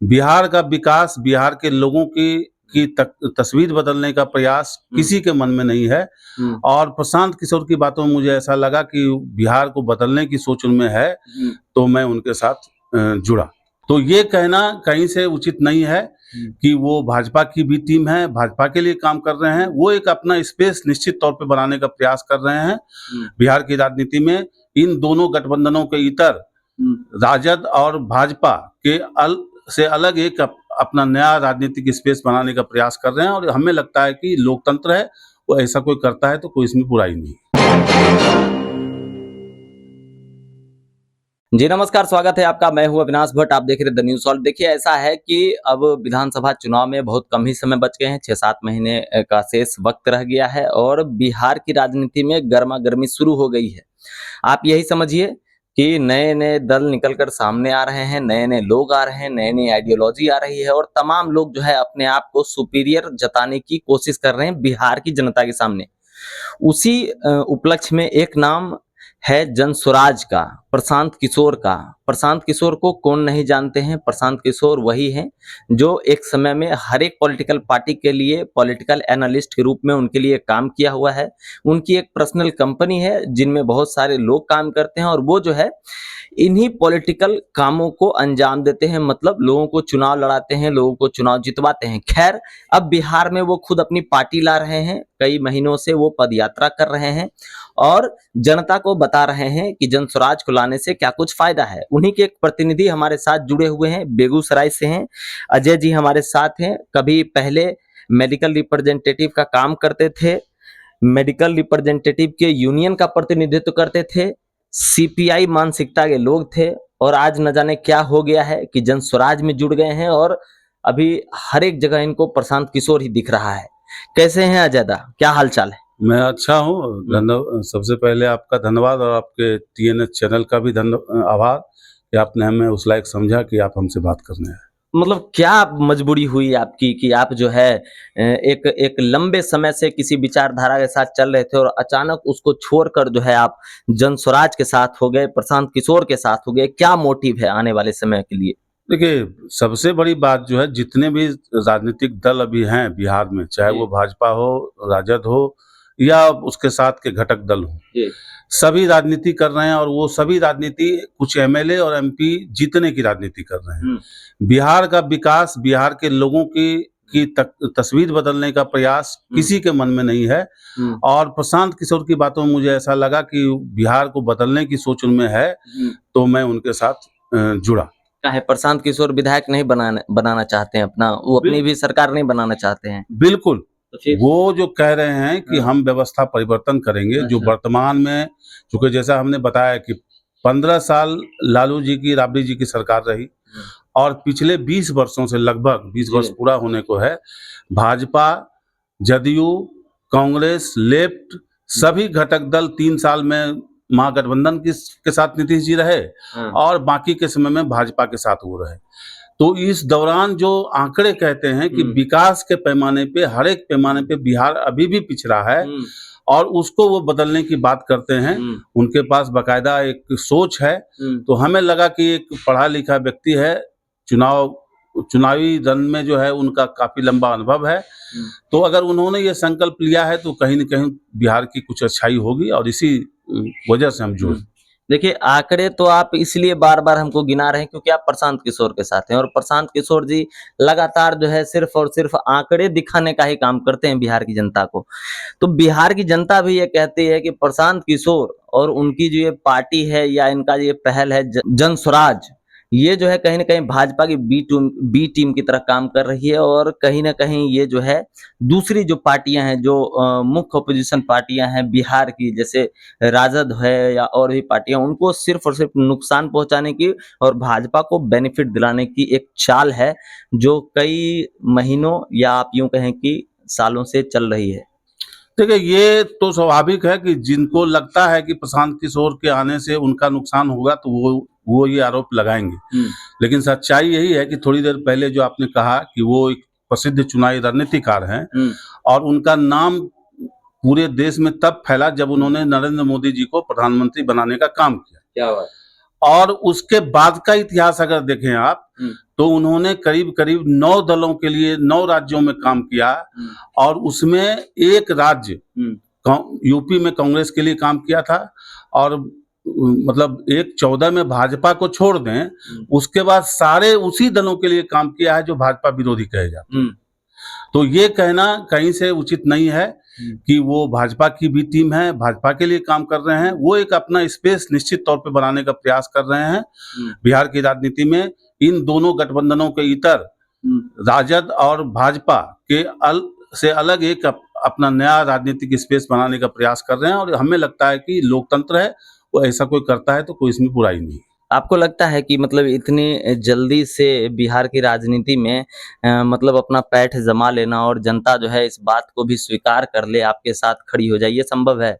बिहार का विकास, बिहार के लोगों की तस्वीर बदलने का प्रयास किसी के मन में नहीं है। और प्रशांत किशोर की बातों में मुझे ऐसा लगा कि बिहार को बदलने की सोच उनमें है, तो मैं उनके साथ जुड़ा। तो ये कहना कहीं से उचित नहीं है कि वो भाजपा की भी टीम है, भाजपा के लिए काम कर रहे हैं। वो एक अपना स्पेस निश्चित तौर पे बनाने का प्रयास कर रहे हैं। बिहार की राजनीति में इन दोनों गठबंधनों के इतर राजद और भाजपा के से अलग एक अपना नया राजनीतिक स्पेस बनाने का प्रयास कर रहे हैं। और हमें लगता है कि लोकतंत्र है, वो ऐसा कोई करता है तो कोई इसमें बुराई नहीं। जी नमस्कार, स्वागत है आपका। मैं हूं अविनाश भट्ट, आप देख रहे हैं द न्यूज़ सॉल्व। देखिए, ऐसा है कि अब विधानसभा चुनाव में बहुत कम ही समय बच गए हैं, 6-7 महीने का शेष वक्त रह गया है और बिहार की राजनीति में गर्मा गर्मी शुरू हो गई है। आप यही समझिए कि नए नए दल निकलकर सामने आ रहे हैं, नए नए लोग आ रहे हैं, नई नई आइडियोलॉजी आ रही है और तमाम लोग जो है अपने आप को सुपीरियर जताने की कोशिश कर रहे हैं बिहार की जनता के सामने। उसी उपलक्ष्य में एक नाम है जनसुराज का, प्रशांत किशोर का। प्रशांत किशोर को कौन नहीं जानते हैं? प्रशांत किशोर वही हैं जो एक समय में हर एक पॉलिटिकल पार्टी के लिए पॉलिटिकल एनालिस्ट के रूप में उनके लिए काम किया हुआ है। उनकी एक पर्सनल कंपनी है जिनमें बहुत सारे लोग काम करते हैं और वो जो है इन्हीं पॉलिटिकल कामों को अंजाम देते हैं, मतलब लोगों को चुनाव लड़ाते हैं, लोगों को चुनाव जितवाते हैं। खैर, अब बिहार में वो खुद अपनी पार्टी ला रहे हैं, कई महीनों से वो पदयात्रा कर रहे हैं और जनता को बता रहे हैं कि जनसुराज को लाने से क्या कुछ फायदा है। उन्हीं के एक प्रतिनिधि हमारे साथ जुड़े हुए हैं, बेगूसराय से हैं, अजय जी हमारे साथ हैं। कभी पहले मेडिकल रिप्रेजेंटेटिव का काम करते थे, मेडिकल रिप्रेजेंटेटिव के यूनियन का प्रतिनिधित्व करते थे, सीपीआई मानसिकता के लोग थे और आज न जाने क्या हो गया है कि जनसुराज में जुड़ गए हैं और अभी हर एक जगह इनको प्रशांत किशोर ही दिख रहा है। कैसे हैं अजय दा, क्या हाल चाल है? मैं अच्छा हूँ। सबसे पहले आपका धन्यवाद और आपके टीएनएच चैनल का भी आभार कि आपने हमें उस लायक समझा कि आप हमसे बात करने आए। मतलब क्या मजबूरी हुई आपकी कि आप जो है एक लंबे समय से किसी विचारधारा के साथ चल रहे थे और अचानक उसको छोड़कर जो है आप जनसुराज के साथ हो गए, प्रशांत किशोर के साथ हो गए? क्या मोटिव है आने वाले समय के लिए? देखिए, सबसे बड़ी बात जो है, जितने भी राजनीतिक दल अभी हैं बिहार में, चाहे वो भाजपा हो, राजद हो या उसके साथ के घटक दल हो, सभी राजनीति कर रहे हैं और वो सभी राजनीति कुछ एमएलए और एमपी जीतने की राजनीति कर रहे हैं। बिहार का विकास, बिहार के लोगों की तस्वीर बदलने का प्रयास किसी के मन में नहीं है। और प्रशांत किशोर की बातों में मुझे ऐसा लगा कि बिहार को बदलने की सोच उनमें है, तो मैं उनके साथ जुड़ा। है प्रशांत किशोर विधायक नहीं बनाना चाहते हैं अपना, वो अपनी भी सरकार नहीं बनाना चाहते हैं? बिल्कुल, वो जो कह रहे हैं कि हम व्यवस्था परिवर्तन करेंगे, जो वर्तमान में, चूंकि जैसा हमने बताया कि 15 साल लालू जी की, राबड़ी जी की सरकार रही और पिछले 20 वर्षों से, लगभग 20 वर्ष पूरा होने को है, भाजपा, जदयू, कांग्रेस, लेफ्ट, सभी घटक दल 3 साल में महागठबंधन के साथ नीतीश जी रहे और बाकी के समय में भाजपा के साथ वो रहे। तो इस दौरान जो आंकड़े कहते हैं कि विकास के पैमाने पे, हर एक पैमाने पे बिहार अभी भी पिछड़ा है और उसको वो बदलने की बात करते हैं। उनके पास बाकायदा एक सोच है। तो हमें लगा कि एक पढ़ा लिखा व्यक्ति है, चुनावी रण में जो है उनका काफी लंबा अनुभव है, तो अगर उन्होंने ये संकल्प लिया है तो कहीं न कहीं बिहार की कुछ अच्छाई होगी और इसी वजह से हम जुड़े। देखिए, आंकड़े तो आप इसलिए बार बार हमको गिना रहे हैं क्योंकि आप प्रशांत किशोर के साथ हैं और प्रशांत किशोर जी लगातार जो है सिर्फ और सिर्फ आंकड़े दिखाने का ही काम करते हैं बिहार की जनता को। तो बिहार की जनता भी ये कहती है कि प्रशांत किशोर और उनकी जो ये पार्टी है या इनका ये पहल है जनसुराज, ये जो है कहीं ना कहीं भाजपा की बी टीम की तरह काम कर रही है और कहीं ना कहीं ये जो है दूसरी जो पार्टियां हैं, जो मुख्य अपोजिशन पार्टियां हैं बिहार की, जैसे राजद है या और भी पार्टियां, उनको सिर्फ और सिर्फ नुकसान पहुंचाने की और भाजपा को बेनिफिट दिलाने की एक चाल है जो कई महीनों या आप यूं कहें कि सालों से चल रही है। देखिए, ये तो स्वाभाविक है कि जिनको लगता है कि प्रशांत किशोर के आने से उनका नुकसान होगा तो वो ये आरोप लगाएंगे। लेकिन सच्चाई यही है कि थोड़ी देर पहले जो आपने कहा कि वो एक प्रसिद्ध चुनावी रणनीतिकार हैं और उनका नाम पूरे देश में तब फैला जब उन्होंने नरेंद्र मोदी जी को प्रधानमंत्री बनाने का काम किया। क्या बात। और उसके बाद का इतिहास अगर देखें आप, तो उन्होंने करीब करीब 9 दलों के लिए 9 राज्यों में काम किया, और उसमें एक राज्य यूपी में कांग्रेस के लिए काम किया था, और मतलब एक 14 में भाजपा को छोड़ दें, उसके बाद सारे उसी दलों के लिए काम किया है जो भाजपा विरोधी कहे जाते हैं। तो ये कहना कहीं से उचित नहीं है कि वो भाजपा की भी टीम है, भाजपा के लिए काम कर रहे हैं। वो एक अपना स्पेस निश्चित तौर पे बनाने का प्रयास कर रहे हैं बिहार की राजनीति में। इन दोनों गठबंधनों के इतर राजद और भाजपा के से अलग एक अपना नया राजनीतिक स्पेस बनाने का प्रयास कर रहे हैं, और हमें लगता है कि लोकतंत्र है, वो ऐसा कोई करता है तो कोई इसमें बुराई नहीं। आपको लगता है कि मतलब इतनी जल्दी से बिहार की राजनीति में मतलब अपना पैठ जमा लेना और जनता जो है इस बात को भी स्वीकार कर ले, आपके साथ खड़ी हो जाए, ये संभव है?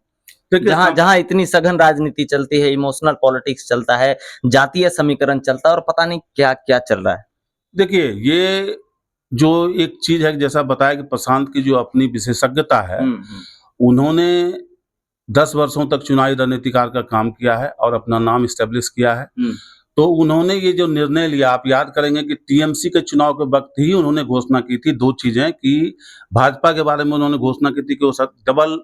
जहाँ इतनी सघन राजनीति चलती है, इमोशनल पॉलिटिक्स चलता है, जातीय समीकरण चलता है और पता नहीं क्या क्या चल रहा है। देखिए, ये जो एक चीज है, जैसा बताया कि प्रशांत की जो अपनी विशेषज्ञता है, उन्होंने 10 वर्षों तक चुनावी रणनीतिकार का काम किया है और अपना नाम स्टेब्लिश किया है। तो उन्होंने ये जो निर्णय लिया, आप याद करेंगे कि टीएमसी के चुनाव के वक्त ही उन्होंने घोषणा की थी 2 चीजें, कि भाजपा के बारे में उन्होंने घोषणा की थी कि वो डबल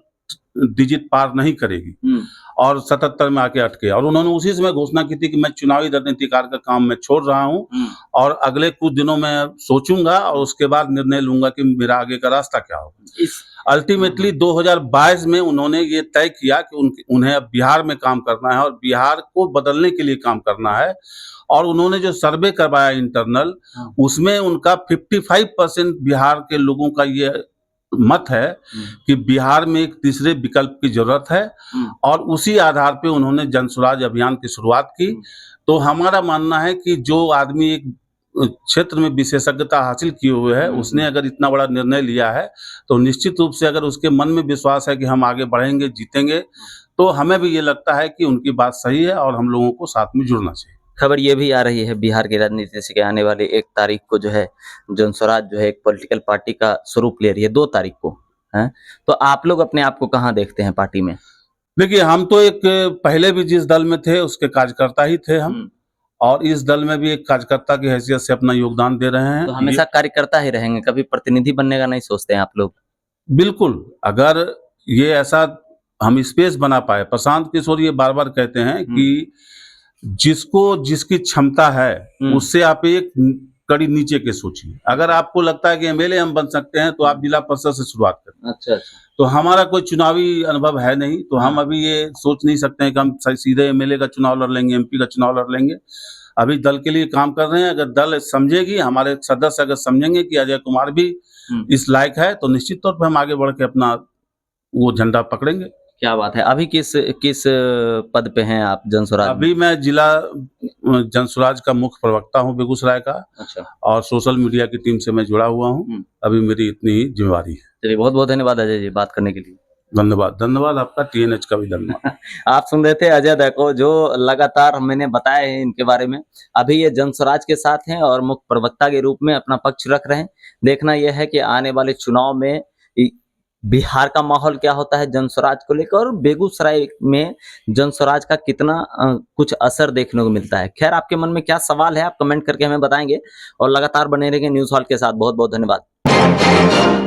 डिजिट पार नहीं करेगी और 77 में आके अटके, और उन्होंने उसी समय घोषणा की थी कि मैं चुनावी रणनीतिकार का काम मैं छोड़ रहा हूं और अगले कुछ दिनों में सोचूंगा और उसके बाद निर्णय लूंगा कि मेरा आगे का रास्ता क्या होगा। अल्टीमेटली 2022 में उन्होंने ये तय किया कि उन्हें अब बिहार में काम करना है और बिहार को बदलने के लिए काम करना है, और उन्होंने जो सर्वे करवाया इंटरनल, उसमें उनका 55% बिहार के लोगों का ये मत है कि बिहार में एक तीसरे विकल्प की जरूरत है, और उसी आधार पे उन्होंने जन स्वराज अभियान की शुरुआत की। तो हमारा मानना है कि जो आदमी एक क्षेत्र में विशेषज्ञता हासिल किए हुए है, उसने अगर इतना बड़ा निर्णय लिया है, तो निश्चित रूप से अगर उसके मन में विश्वास है कि हम आगे बढ़ेंगे, जीतेंगे, तो हमें भी ये लगता है कि उनकी बात सही है और हम लोगों को साथ में जुड़ना चाहिए। खबर ये भी आ रही है बिहार की राजनीति से कि आने वाली 1 तारीख को जो है जन स्वराज जो है एक पॉलिटिकल पार्टी का स्वरूप ले रही है, 2 तारीख को है। तो आप लोग अपने आप को कहाँ देखते हैं पार्टी में? देखिए, हम तो एक पहले भी जिस दल में थे उसके कार्यकर्ता ही थे हम, और इस दल में भी एक कार्यकर्ता की हैसियत से अपना योगदान दे रहे हैं। तो हमेशा कार्यकर्ता ही रहेंगे, कभी प्रतिनिधि बनने का नहीं सोचते हैं आप लोग? बिल्कुल, अगर ये ऐसा हम स्पेस बना पाए, प्रशांत किशोर ये बार बार कहते हैं कि जिसको जिसकी क्षमता है उससे आप एक कड़ी नीचे के सोचिए। अगर आपको लगता है कि एमएलए हम बन सकते हैं, तो आप जिला परिषद से शुरुआत करें। अच्छा। तो हमारा कोई चुनावी अनुभव है नहीं, तो हम अभी ये सोच नहीं सकते हैं कि हम सीधे एमएलए का चुनाव लड़ लेंगे, एमपी का चुनाव लड़ लेंगे। अभी दल के लिए काम कर रहे हैं। अगर दल समझेगी, हमारे सदस्य अगर समझेंगे कि अजय कुमार भी इस लायक है, तो निश्चित तौर पर हम आगे बढ़ के अपना वो झंडा पकड़ेंगे। क्या बात है। अभी किस पद पे हैं आप जन स्वराज? अभी मैं जिला जन स्वराज का मुख्य प्रवक्ता हूँ बेगूसराय का। अच्छा। और सोशल मीडिया की टीम से मैं जुड़ा हुआ हूँ। अभी मेरी इतनी ही जिम्मेवारी है। चलिए, बहुत बहुत धन्यवाद अजय जी बात करने के लिए। धन्यवाद आपका, टीएनएच का भी धन्यवाद। आप सुन रहे थे अजय देखो, जो लगातार मैंने बताया है इनके बारे में। अभी ये जन स्वराज के साथ हैं और मुख्य प्रवक्ता के रूप में अपना पक्ष रख रहे हैं। देखना यह है कि आने वाले चुनाव में बिहार का माहौल क्या होता है जन स्वराज को लेकर, और बेगूसराय में जन स्वराज का कितना कुछ असर देखने को मिलता है। खैर, आपके मन में क्या सवाल है आप कमेंट करके हमें बताएंगे, और लगातार बने रहेंगे न्यूज़ हॉल के साथ। बहुत बहुत धन्यवाद।